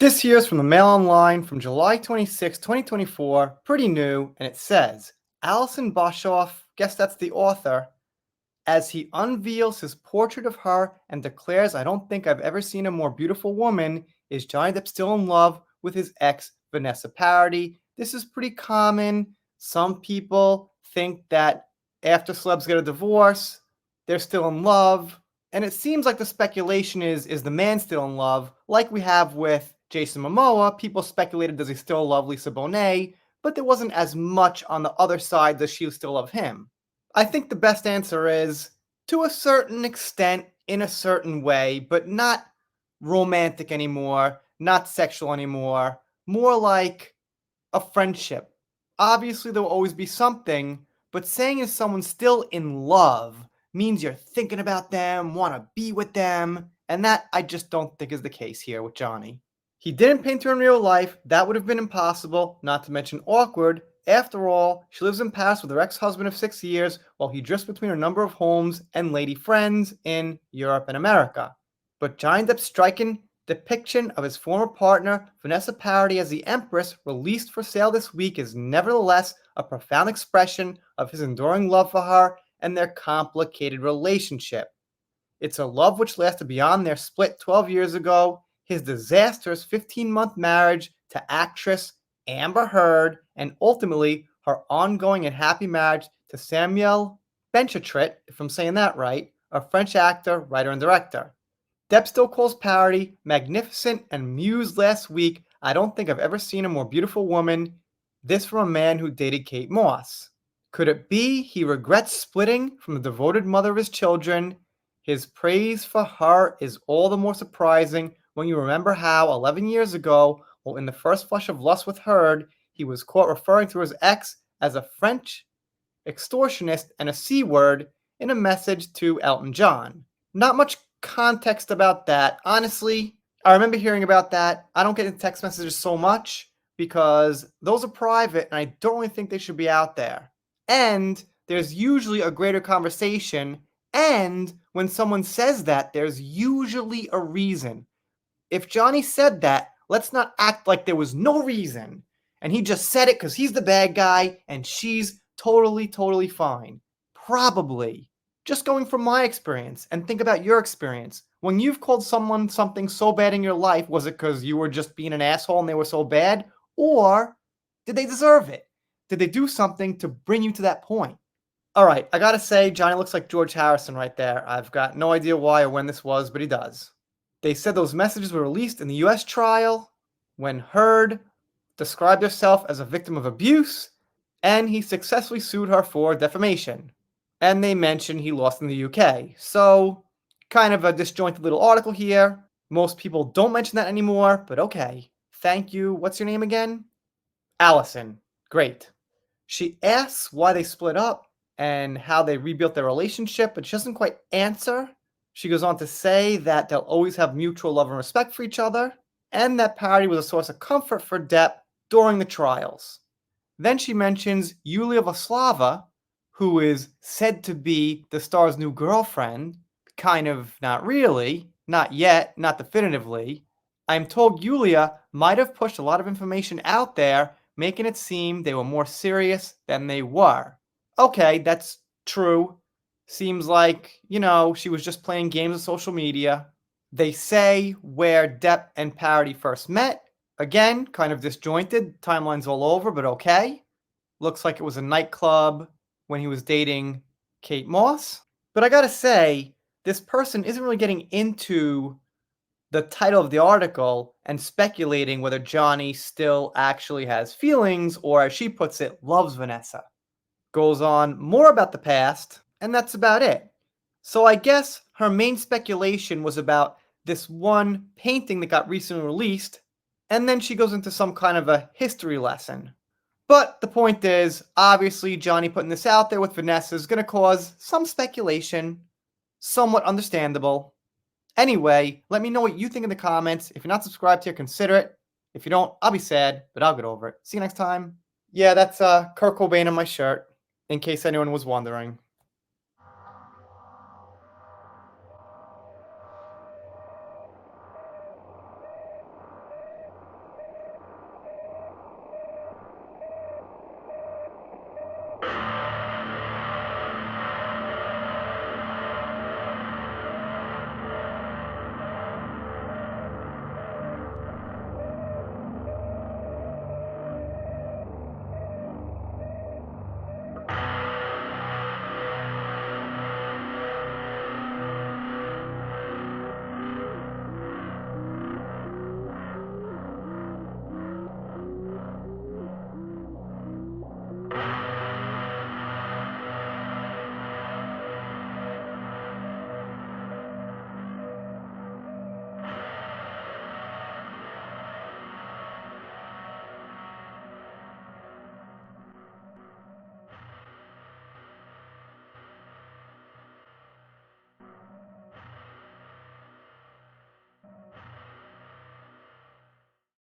This here is from the Mail Online from July 26, 2024, pretty new, and it says, Alison Boshoff, guess that's the author, as he unveils his portrait of her and declares, I don't think I've ever seen a more beautiful woman, is Johnny Depp still in love with his ex, Vanessa Paradis? This is pretty common. Some people think that after celebs get a divorce, they're still in love. And it seems like the speculation is the man still in love? Like we have with Jason Momoa, people speculated, does he still love Lisa Bonet? But there wasn't as much on the other side, does she still love him? I think the best answer is, to a certain extent, in a certain way, but not romantic anymore, not sexual anymore, more like a friendship. Obviously, there will always be something, but saying is someone's still in love means you're thinking about them, want to be with them, and that I just don't think is the case here with Johnny. He didn't paint her in real life, that would have been impossible, not to mention awkward. After all, she lives in Paris with her ex-husband of 6 years while he drifts between a number of homes and lady friends in Europe and America. But Johnny Depp's striking depiction of his former partner, Vanessa Paradis, as the Empress, released for sale this week, is nevertheless a profound expression of his enduring love for her and their complicated relationship. It's a love which lasted beyond their split 12 years ago, his disastrous 15-month marriage to actress Amber Heard, and ultimately her ongoing and happy marriage to Samuel Benchetrit, if I'm saying that right, a French actor, writer, and director. Depp still calls Paradis magnificent and mused last week, I don't think I've ever seen a more beautiful woman. This from a man who dated Kate Moss. Could it be he regrets splitting from the devoted mother of his children? His praise for her is all the more surprising when you remember how 11 years ago, while in the first flush of lust with Heard, he was caught referring to his ex as a French extortionist and a C word in a message to Elton John. Not much context about that. Honestly, I remember hearing about that. I don't get into text messages so much because those are private and I don't really think they should be out there. And there's usually a greater conversation, and when someone says that, there's usually a reason. If Johnny said that, let's not act like there was no reason, and he just said it because he's the bad guy and she's totally fine. Probably. Just going from my experience, and think about your experience. When you've called someone something so bad in your life, was it because you were just being an asshole and they were so bad? Or did they deserve it? Did they do something to bring you to that point? Alright, I gotta say, Johnny looks like George Harrison right there. I've got no idea why or when this was, but he does. They said those messages were released in the US trial when Heard described herself as a victim of abuse, and he successfully sued her for defamation. And they mentioned he lost in the UK. So, kind of a disjointed little article here. Most people don't mention that anymore, but okay. Thank you. What's your name again? Allison. Great. She asks why they split up and how they rebuilt their relationship, but she doesn't quite answer. She goes on to say that they'll always have mutual love and respect for each other, and that Paradis was a source of comfort for Depp during the trials. Then she mentions Yulia Vaslava, who is said to be the star's new girlfriend. Kind of not really, not yet, not definitively. I'm told Yulia might have pushed a lot of information out there, making it seem they were more serious than they were. Okay, that's true. Seems like, she was just playing games on social media. They say where Depp and Paradis first met. Again, kind of disjointed. Timeline's all over, but okay. Looks like it was a nightclub when he was dating Kate Moss. But I gotta say, this person isn't really getting into the title of the article and speculating whether Johnny still actually has feelings or, as she puts it, loves Vanessa. Goes on more about the past, and that's about it. So I guess her main speculation was about this one painting that got recently released, and then she goes into some kind of a history lesson. But the point is, obviously Johnny putting this out there with Vanessa is going to cause some speculation, somewhat understandable. Anyway, let me know what you think in the comments. If you're not subscribed here, consider it. If you don't, I'll be sad, but I'll get over it. See you next time. Yeah, that's Kurt Cobain on my shirt, in case anyone was wondering.